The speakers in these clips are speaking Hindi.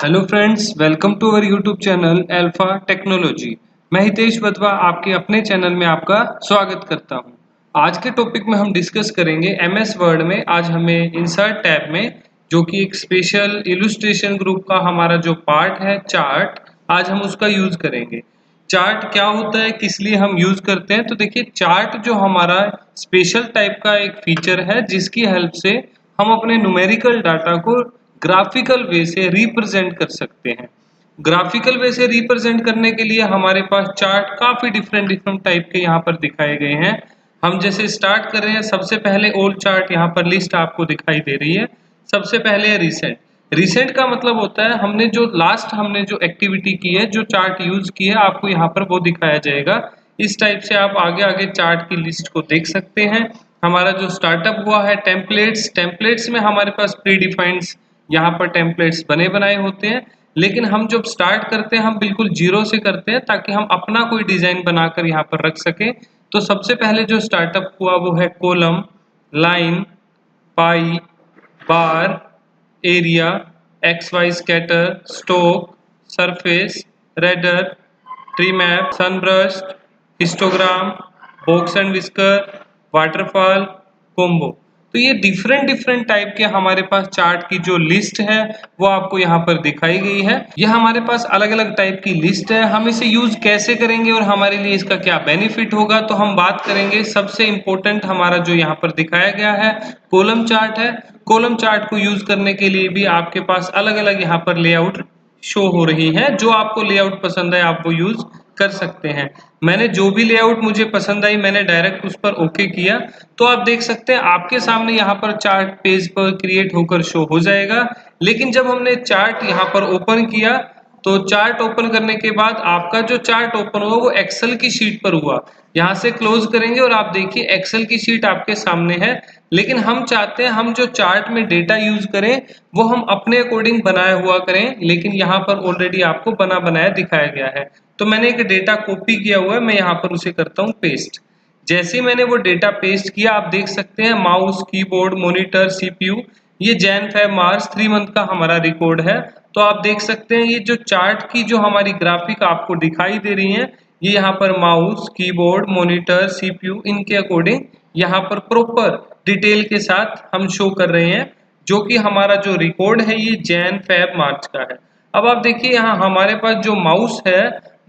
Hello friends, welcome to our YouTube channel Alpha Technology. मैं हितेश वधवा आपके अपने चैनल में आपका स्वागत करता हूं। आज के टॉपिक में हम डिस्कस करेंगे एमएस वर्ड में। आज हमें इंसर्ट टैब में, जो कि एक स्पेशल इलुस्ट्रेशन ग्रुप का हमारा जो पार्ट है चार्ट, आज हम उसका यूज करेंगे। चार्ट क्या होता है, किस लिए हम यूज करते हैं, तो देखिए चार्ट जो हमारा स्पेशल टाइप का एक फीचर है जिसकी हेल्प से हम अपने न्यूमेरिकल डाटा को ग्राफिकल वे से रिप्रेजेंट कर सकते हैं। ग्राफिकल वे से रिप्रेजेंट करने के लिए हमारे पास चार्ट काफी डिफरेंट टाइप के यहाँ पर दिखाए गए हैं। हम जैसे स्टार्ट कर रहे हैं, सबसे पहले ओल्ड चार्ट यहाँ पर लिस्ट आपको दिखाई दे रही है। सबसे पहले है रिसेंट। रिसेंट का मतलब होता है हमने जो एक्टिविटी की है, जो चार्ट यूज की है, आपको यहाँ पर वो दिखाया जाएगा। इस टाइप से आप आगे आगे चार्ट की लिस्ट को देख सकते हैं। हमारा जो स्टार्टअप हुआ है टेम्पलेट्स, टेम्पलेट्स में हमारे पास प्री डिफाइंड यहाँ पर टेम्पलेट्स बने बनाए होते हैं। लेकिन हम जब स्टार्ट करते हैं हम बिल्कुल जीरो से करते हैं ताकि हम अपना कोई डिजाइन बनाकर यहाँ पर रख सके। तो सबसे पहले जो स्टार्टअप हुआ वो है column, line, pie, bar, area, X Y scatter, stock, surface, radar, treemap, sunburst, histogram, box and whisker, waterfall, combo. तो ये डिफरेंट टाइप के हमारे पास चार्ट की जो लिस्ट है वो आपको यहाँ पर दिखाई गई है। यह हमारे पास अलग अलग टाइप की लिस्ट है। हम इसे यूज कैसे करेंगे और हमारे लिए इसका क्या बेनिफिट होगा, तो हम बात करेंगे। सबसे इंपॉर्टेंट हमारा जो यहाँ पर दिखाया गया है कॉलम चार्ट है। कॉलम चार्ट को यूज करने के लिए भी आपके पास अलग अलग यहाँ पर लेआउट शो हो रही है। जो आपको लेआउट पसंद है आप वो यूज कर सकते हैं। मैंने जो भी लेआउट मुझे पसंद आई मैंने डायरेक्ट उस पर ओके किया। तो आप देख सकते हैं आपके सामने यहाँ पर चार्ट पेज पर क्रिएट होकर शो हो जाएगा। लेकिन जब हमने चार्ट यहाँ पर ओपन किया तो चार्ट ओपन करने के बाद आपका जो चार्ट ओपन हुआ वो एक्सेल की शीट पर हुआ। यहाँ से क्लोज करेंगे और आप देखिए एक्सेल की शीट आपके सामने है। लेकिन हम चाहते हैं हम जो चार्ट में डेटा यूज करें वो हम अपने अकॉर्डिंग बनाया हुआ करें, लेकिन यहाँ पर ऑलरेडी आपको बना बनाया दिखाया गया है। तो मैंने एक डेटा कॉपी किया हुआ है, मैं यहाँ पर उसे करता हूँ पेस्ट। जैसे ही मैंने वो डेटा पेस्ट किया आप देख सकते हैं माउस, कीबोर्ड, मॉनिटर, सीपीयू, ये जैन फेब मार्च 3 मंथ का हमारा रिकॉर्ड है। तो आप देख सकते हैं ये जो चार्ट की जो हमारी ग्राफिक आपको दिखाई दे रही है, ये यहाँ पर माउस, कीबोर्ड, मॉनिटर, सीपीयू, इनके अकॉर्डिंग यहाँ पर प्रॉपर डिटेल के साथ हम शो कर रहे हैं। जो कि हमारा जो रिकॉर्ड है ये जैन फेब मार्च का है। अब आप देखिए यहाँ हमारे पास जो माउस है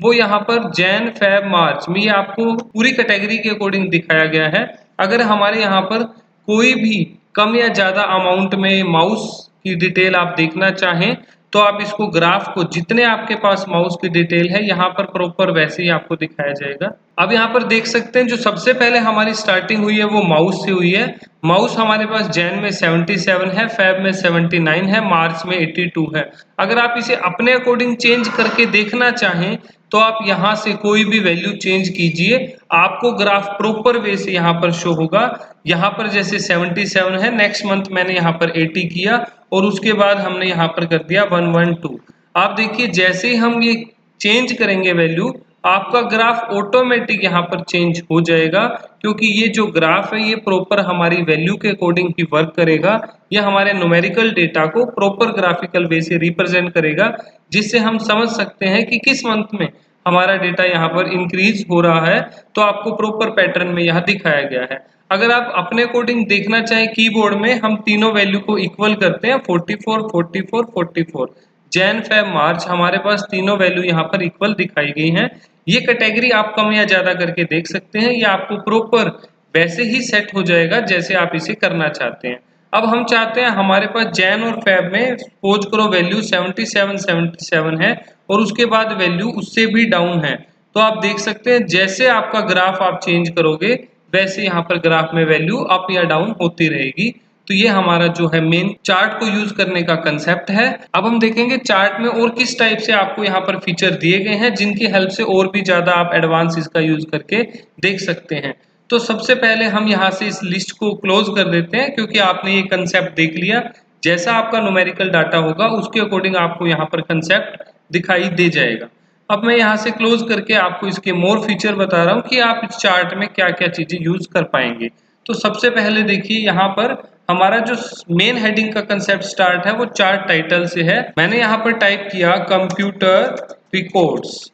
वो यहाँ पर जैन फेब मार्च में ये आपको पूरी कैटेगरी के अकॉर्डिंग दिखाया गया है। अगर हमारे यहाँ पर कोई भी कम या ज्यादा अमाउंट में माउस की डिटेल आप देखना चाहें तो आप इसको ग्राफ को जितने आपके पास माउस की डिटेल है यहाँ पर प्रॉपर वैसे ही आपको दिखाया जाएगा। अब यहाँ पर देख सकते हैं जो सबसे पहले हमारी स्टार्टिंग हुई है वो माउस से हुई है। माउस हमारे पास जैन में 77 है, फेब में 79 है, मार्च में 82 है। अगर आप इसे अपने अकॉर्डिंग चेंज करके देखना चाहें तो आप यहाँ से कोई भी वैल्यू चेंज कीजिए, आपको ग्राफ प्रॉपर वे से यहाँ पर शो होगा। यहाँ पर जैसे 77 है, नेक्स्ट मंथ मैंने यहाँ पर 80 किया और उसके बाद हमने यहाँ पर कर दिया 112। आप देखिए जैसे ही हम ये चेंज करेंगे वैल्यू, आपका ग्राफ ऑटोमेटिक यहाँ पर चेंज हो जाएगा, क्योंकि ये जो ग्राफ है ये प्रॉपर हमारी वैल्यू के अकॉर्डिंग ही वर्क करेगा। ये हमारे न्यूमेरिकल डेटा को प्रॉपर ग्राफिकल वे से रिप्रेजेंट करेगा, जिससे हम समझ सकते हैं कि किस मंथ में हमारा डेटा यहाँ पर इंक्रीज हो रहा है। तो आपको प्रॉपर पैटर्न में यहाँ दिखाया गया है। अगर आप अपने अकॉर्डिंग देखना चाहें कीबोर्ड में हम तीनों वैल्यू को इक्वल करते हैं 44 44 44। जैन फेब मार्च हमारे पास तीनों वैल्यू यहाँ पर इक्वल दिखाई गई हैं। ये कैटेगरी आप कम या ज्यादा करके देख सकते हैं, ये आपको प्रॉपर वैसे ही सेट हो जाएगा जैसे आप इसे करना चाहते हैं। अब हम चाहते हैं हमारे पास जैन और फेब में सपोज करो वैल्यू 77 है और उसके बाद वैल्यू उससे भी डाउन है। तो आप देख सकते हैं जैसे आपका ग्राफ आप चेंज करोगे वैसे यहाँ पर ग्राफ में वैल्यू अप या डाउन होती रहेगी। तो ये हमारा जो है मेन चार्ट को यूज करने का कंसेप्ट है। अब हम देखेंगे चार्ट में और किस टाइप से आपको यहाँ पर फीचर दिए गए हैं जिनकी हेल्प से और भी ज्यादा आप एडवांस इसका यूज करके देख सकते हैं। तो सबसे पहले हम यहाँ से इस लिस्ट को क्लोज कर देते हैं, क्योंकि आपने ये कंसेप्ट देख लिया। जैसा आपका न्यूमेरिकल डाटा होगा उसके अकॉर्डिंग आपको यहाँ पर कंसेप्ट दिखाई दे जाएगा। अब मैं यहाँ से क्लोज करके आपको इसके मोर फीचर बता रहा हूँ कि आप इस चार्ट में क्या क्या चीजें यूज कर पाएंगे। तो सबसे पहले देखिए यहाँ पर हमारा जो मेन हेडिंग का कंसेप्ट स्टार्ट है वो चार्ट टाइटल से है। मैंने यहाँ पर टाइप किया कंप्यूटर रिकॉर्ड्स।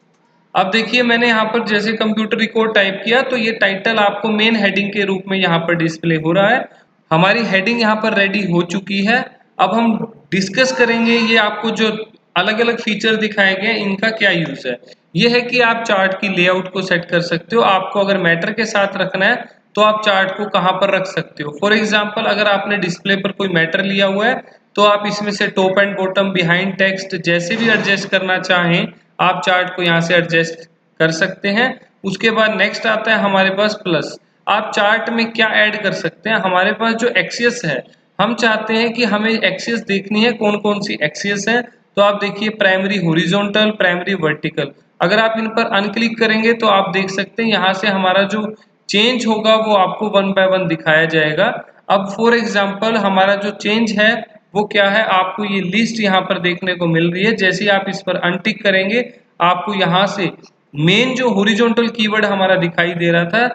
अब देखिए मैंने यहाँ पर जैसे कंप्यूटर रिकॉर्ड टाइप किया तो ये टाइटल आपको मेन हेडिंग के रूप में यहाँ पर डिस्प्ले हो रहा है। हमारी हेडिंग यहाँ पर रेडी हो चुकी है। अब हम डिस्कस करेंगे ये आपको जो अलग अलग फीचर दिखाए गए इनका क्या यूज है। ये है कि आप चार्ट की लेआउट को सेट कर सकते हो। आपको अगर मैटर के साथ रखना है तो आप चार्ट को कहाँ पर रख सकते हो। फॉर एग्जाम्पल अगर आपने डिस्प्ले पर कोई मैटर लिया हुआ है तो आप इसमें से top and bottom behind text जैसे भी एडजस्ट करना चाहें आप चार्ट को यहाँ से एडजस्ट कर सकते हैं। उसके बाद नेक्स्ट आता है हमारे पास प्लस। आप चार्ट में क्या ऐड कर सकते हैं। हमारे पास जो एक्सिस है हम चाहते हैं कि हमें एक्सिस देखनी है कौन कौन सी एक्सिस है। तो आप देखिए प्राइमरी हॉरिजॉन्टल, प्राइमरी वर्टिकल। अगर आप इन पर अनक्लिक करेंगे तो आप देख सकते हैं यहाँ से हमारा जो चेंज होगा वो आपको वन बाय वन दिखाया जाएगा। अब फॉर एग्जांपल हमारा जो चेंज है वो क्या है, आपको ये लिस्ट यहाँ पर देखने को मिल रही है। जैसे ही आप इस पर अनटिक करेंगे आपको यहाँ से मेन जो हॉरिजॉन्टल कीवर्ड हमारा दिखाई दे रहा था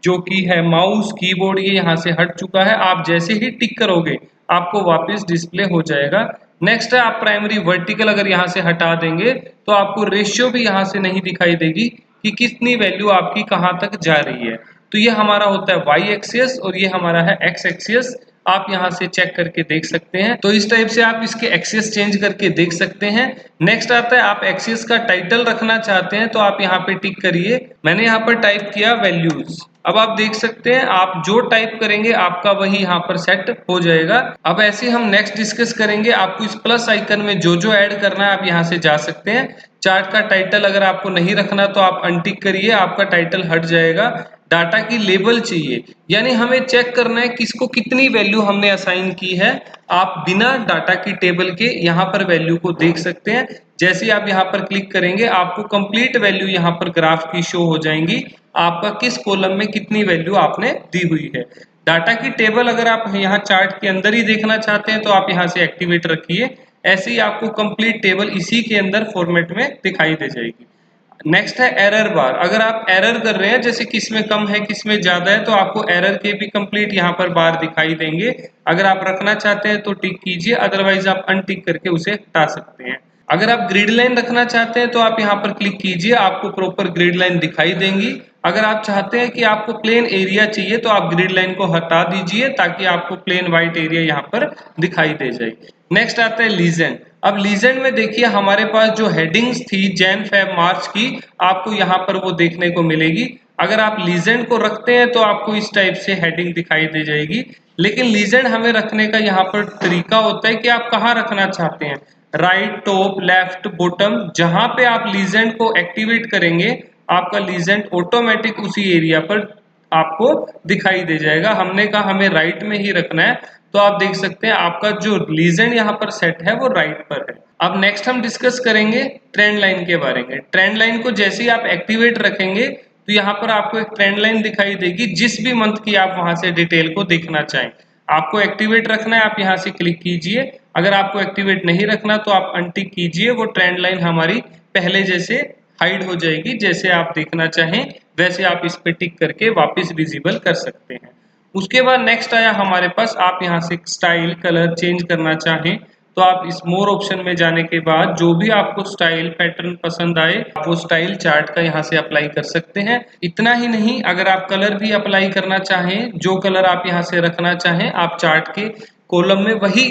जो कि है माउस कीबोर्ड, ये यहाँ से हट चुका है। आप जैसे ही टिक करोगे आपको वापस डिस्प्ले हो जाएगा। नेक्स्ट है आप प्राइमरी वर्टिकल अगर यहाँ से हटा देंगे तो आपको रेशियो भी यहाँ से नहीं दिखाई देगी कि कितनी वैल्यू आपकी कहाँ तक जा रही है। तो ये हमारा होता है वाई एक्सिस और ये हमारा है एक्स एक्सिस। आप यहाँ से चेक करके देख सकते हैं। तो इस टाइप से आप इसके एक्सिस चेंज करके देख सकते हैं। नेक्स्ट आता है आप एक्सिस का टाइटल रखना चाहते हैं तो आप यहाँ पे टिक करिए। मैंने यहाँ पर टाइप किया वैल्यूज। अब आप देख सकते हैं आप जो टाइप करेंगे आपका वही यहाँ पर सेट हो जाएगा। अब ऐसे हम नेक्स्ट डिस्कस करेंगे। आपको इस प्लस आइकन में जो जो ऐड करना है आप यहाँ से जा सकते हैं। चार्ट का टाइटल अगर आपको नहीं रखना तो आप अनटिक करिए, आपका टाइटल हट जाएगा। डाटा की लेबल चाहिए यानी हमें चेक करना है किसको कितनी वैल्यू हमने असाइन की है। आप बिना डाटा की टेबल के यहाँ पर वैल्यू को देख सकते हैं। जैसे आप यहाँ पर क्लिक करेंगे आपको कंप्लीट वैल्यू यहाँ पर ग्राफ की शो हो जाएंगी। आपका किस कॉलम में कितनी वैल्यू आपने दी हुई है। डाटा की टेबल अगर आप यहाँ चार्ट के अंदर ही देखना चाहते हैं तो आप यहाँ से एक्टिवेट रखिए। ऐसे ही आपको कंप्लीट टेबल इसी के अंदर फॉर्मेट में दिखाई दे जाएगी। नेक्स्ट है एरर बार। अगर आप एरर कर रहे हैं जैसे किसमें कम है किसमें ज्यादा है तो आपको एरर के भी कंप्लीट यहाँ पर बार दिखाई देंगे। अगर आप रखना चाहते हैं तो टिक कीजिए, अदरवाइज आप अनटिक करके उसे हटा सकते हैं। अगर आप ग्रिड लाइन रखना चाहते हैं तो आप यहाँ पर क्लिक कीजिए, आपको प्रॉपर ग्रिड लाइन दिखाई देंगी। अगर आप चाहते हैं कि आपको प्लेन एरिया चाहिए तो आप ग्रिड लाइन को हटा दीजिए ताकि आपको प्लेन व्हाइट एरिया यहाँ पर दिखाई दे जाए। नेक्स्ट आता है लीजेंड। अब लीजेंड में देखिए हमारे पास जो हेडिंग्स थी जैन फेब मार्च की आपको यहाँ पर वो देखने को मिलेगी। अगर आप लीजेंड को रखते हैं तो आपको इस टाइप से हेडिंग दिखाई दे जाएगी। लेकिन लीजेंड हमें रखने का यहाँ पर तरीका होता है कि आप कहाँ रखना चाहते हैं, राइट, टॉप, लेफ्ट, बॉटम। जहां पे आप लीजेंड को एक्टिवेट करेंगे आपका लीजेंड ऑटोमेटिक उसी एरिया पर आपको दिखाई दे जाएगा। हमने कहा हमें राइट में ही रखना है तो आप देख सकते हैं आपका जो लीजेंड यहाँ पर सेट है वो राइट पर है। अब नेक्स्ट हम डिस्कस करेंगे ट्रेंड लाइन के बारे में। ट्रेंड लाइन को जैसे ही आप एक्टिवेट रखेंगे तो यहाँ पर आपको एक ट्रेंड लाइन दिखाई देगी जिस भी मंथ की आप वहां से डिटेल को देखना चाहें। आपको एक्टिवेट रखना है आप यहाँ से क्लिक कीजिए। अगर आपको एक्टिवेट नहीं रखना तो आप अनटिक कीजिए। वो ट्रेंड लाइन हमारी पहले जैसे हाइड हो जाएगी, जैसे आप देखना चाहें वैसे आप इस पे टिक करके वापस विजिबल कर सकते हैं। उसके बाद नेक्स्ट आया हमारे पास, आप यहाँ से स्टाइल कलर चेंज करना चाहें तो आप इस मोर ऑप्शन में जाने के बाद जो भी आपको स्टाइल पैटर्न पसंद आए वो स्टाइल चार्ट का यहाँ से अप्लाई कर सकते हैं। इतना ही नहीं, अगर आप कलर भी अप्लाई करना चाहें, जो कलर आप यहाँ से रखना चाहें आप चार्ट के कॉलम में वही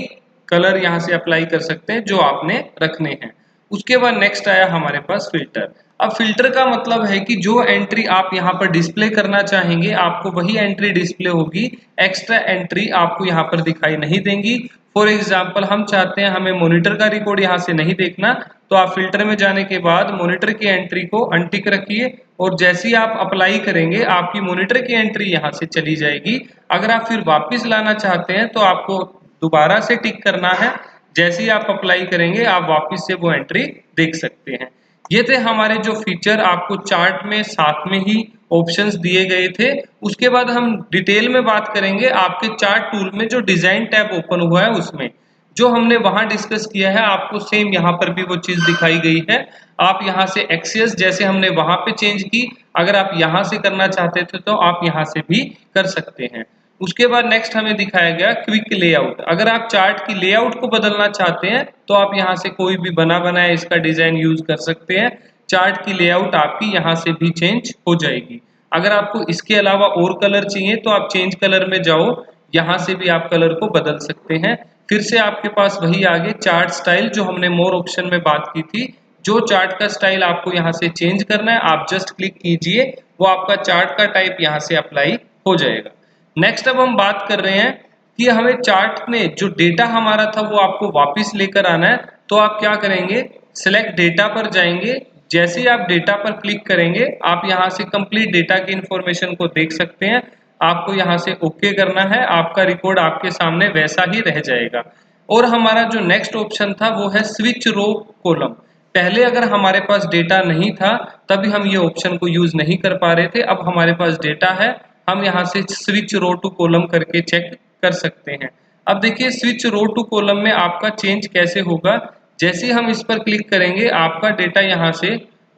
कलर यहाँ से अप्लाई कर सकते हैं जो आपने रखने हैं। उसके बाद नेक्स्ट आया हमारे पास फिल्टर। अब फिल्टर का मतलब है कि जो एंट्री आप यहाँ पर डिस्प्ले करना चाहेंगे आपको वही एंट्री डिस्प्ले होगी, एक्स्ट्रा एंट्री आपको यहाँ पर दिखाई नहीं देंगी। फॉर एग्जाम्पल हम चाहते हैं हमें मॉनिटर का रिकॉर्ड यहाँ से नहीं देखना तो आप फिल्टर में जाने के बाद मॉनिटर की एंट्री को अनटिक रखिए और जैसे ही आप अप्लाई करेंगे आपकी मॉनिटर की एंट्री यहाँ से चली जाएगी। अगर आप फिर वापस लाना चाहते हैं तो आपको दोबारा से टिक करना है। जैसे ही आप अप्लाई करेंगे आप वापस से वो एंट्री देख सकते हैं। ये थे हमारे जो फीचर आपको चार्ट में साथ में ही ऑप्शंस दिए गए थे। उसके बाद हम डिटेल में बात करेंगे आपके चार्ट टूल में जो डिजाइन टैब ओपन हुआ है उसमें जो हमने वहां डिस्कस किया है आपको सेम यहाँ पर भी वो चीज दिखाई गई है। आप यहाँ से एक्सेस जैसे हमने वहां पे चेंज की, अगर आप यहाँ से करना चाहते थे तो आप यहाँ से भी कर सकते हैं। उसके बाद नेक्स्ट हमें दिखाया गया क्विक लेआउट। अगर आप चार्ट की लेआउट को बदलना चाहते हैं तो आप यहाँ से कोई भी बना बनाया इसका डिजाइन यूज कर सकते हैं। चार्ट की लेआउट आपकी यहाँ से भी चेंज हो जाएगी। अगर आपको इसके अलावा और कलर चाहिए तो आप चेंज कलर में जाओ, यहाँ से भी आप कलर को बदल सकते हैं। फिर से आपके पास वही आगे चार्ट स्टाइल जो हमने मोर ऑप्शन में बात की थी, जो चार्ट का स्टाइल आपको यहाँ से चेंज करना है आप जस्ट क्लिक कीजिए, वो आपका चार्ट का टाइप यहाँ से अप्लाई हो जाएगा। नेक्स्ट अब हम बात कर रहे हैं कि हमें चार्ट में जो डेटा हमारा था वो आपको वापस लेकर आना है। तो आप क्या करेंगे, सिलेक्ट डेटा पर जाएंगे। जैसे ही आप डेटा पर क्लिक करेंगे आप यहाँ से कंप्लीट डेटा की इंफॉर्मेशन को देख सकते हैं। आपको यहाँ से ओके करना है, आपका रिकॉर्ड आपके सामने वैसा ही रह जाएगा। और हमारा जो नेक्स्ट ऑप्शन था वो है स्विच रो कॉलम। पहले अगर हमारे पास डेटा नहीं था तभी हम ये ऑप्शन को यूज नहीं कर पा रहे थे, अब हमारे पास डेटा है, हम यहाँ से स्विच रो टू कॉलम करके चेक कर सकते हैं। अब देखिए स्विच रो टू कॉलम में आपका चेंज कैसे होगा, जैसे हम इस पर क्लिक करेंगे आपका डेटा यहाँ से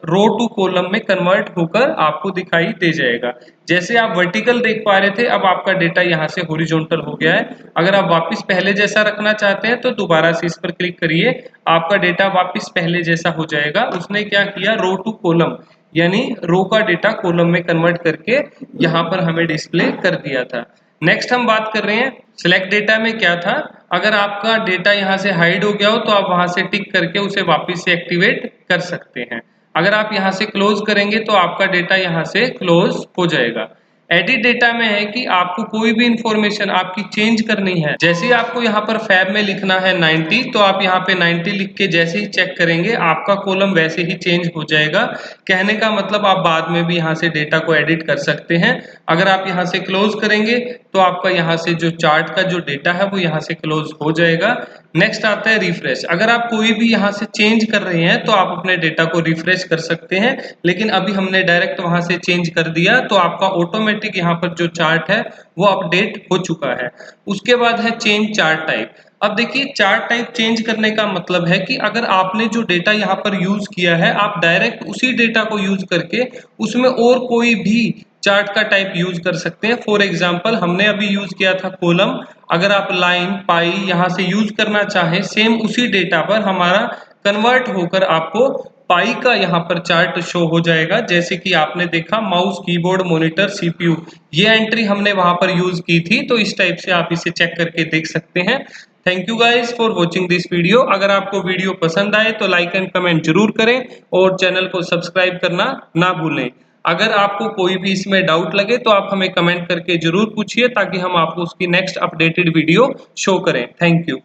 रो टू कॉलम में कन्वर्ट होकर आपको दिखाई दे जाएगा। जैसे आप वर्टिकल देख पा रहे थे अब आपका डेटा यहाँ से हॉरिजॉन्टल हो गया है। अगर आप वापस पहले जैसा रखना चाहते हैं तो दोबारा से इस पर क्लिक करिए, आपका डेटा वापस पहले जैसा हो जाएगा। उसने क्या किया, रो टू कॉलम यानी रो का डेटा कॉलम में कन्वर्ट करके यहाँ पर हमें डिस्प्ले कर दिया था। नेक्स्ट हम बात कर रहे हैं सिलेक्ट डेटा में क्या था, अगर आपका डेटा यहाँ से हाइड हो गया हो तो आप वहां से टिक करके उसे वापस से एक्टिवेट कर सकते हैं। अगर आप यहाँ से क्लोज करेंगे तो आपका डेटा यहाँ से क्लोज हो जाएगा। एडिट डेटा में है कि आपको कोई भी इंफॉर्मेशन आपकी चेंज करनी है, जैसे ही आपको यहाँ पर फैब में लिखना है 90 तो आप यहाँ पे 90 लिख के जैसे ही चेक करेंगे आपका कॉलम वैसे ही चेंज हो जाएगा। कहने का मतलब आप बाद में भी यहाँ से डेटा को एडिट कर सकते हैं। अगर आप यहाँ से क्लोज करेंगे तो आपका यहाँ से जो चार्ट का जो डेटा है वो यहाँ से क्लोज हो जाएगा। नेक्स्ट आता है रिफ्रेश। अगर आप कोई भी यहाँ से चेंज कर रहे हैं तो आप अपने डेटा को रिफ्रेश कर सकते हैं, लेकिन अभी हमने डायरेक्ट वहां से चेंज कर दिया तो आपका ऑटोमेटिक यहाँ पर जो चार्ट है वो अपडेट हो चुका है। उसके बाद है चेंज चार्ट टाइप। अब देखिए चार्ट टाइप चेंज करने का मतलब है कि अगर आपने जो डेटा यहाँ पर यूज किया है आप डायरेक्ट उसी डेटा को यूज करके उसमें और कोई भी चार्ट का टाइप यूज कर सकते हैं। फॉर एग्जांपल हमने अभी यूज किया था कॉलम, अगर आप लाइन पाई यहाँ से यूज करना चाहें सेम उसी डेटा पर हमारा कन्वर्ट होकर आपको पाई का यहाँ पर चार्ट शो हो जाएगा। जैसे कि आपने देखा माउस कीबोर्ड मॉनिटर सीपीयू, ये एंट्री हमने वहां पर यूज की थी, तो इस टाइप से आप इसे चेक करके देख सकते हैं। Thank you guys for watching this video. अगर आपको वीडियो पसंद आए तो लाइक एंड कमेंट जरूर करें और चैनल को सब्सक्राइब करना ना भूलें। अगर आपको कोई भी इसमें डाउट लगे तो आप हमें कमेंट करके जरूर पूछिए ताकि हम आपको उसकी नेक्स्ट अपडेटेड वीडियो शो करें। Thank you.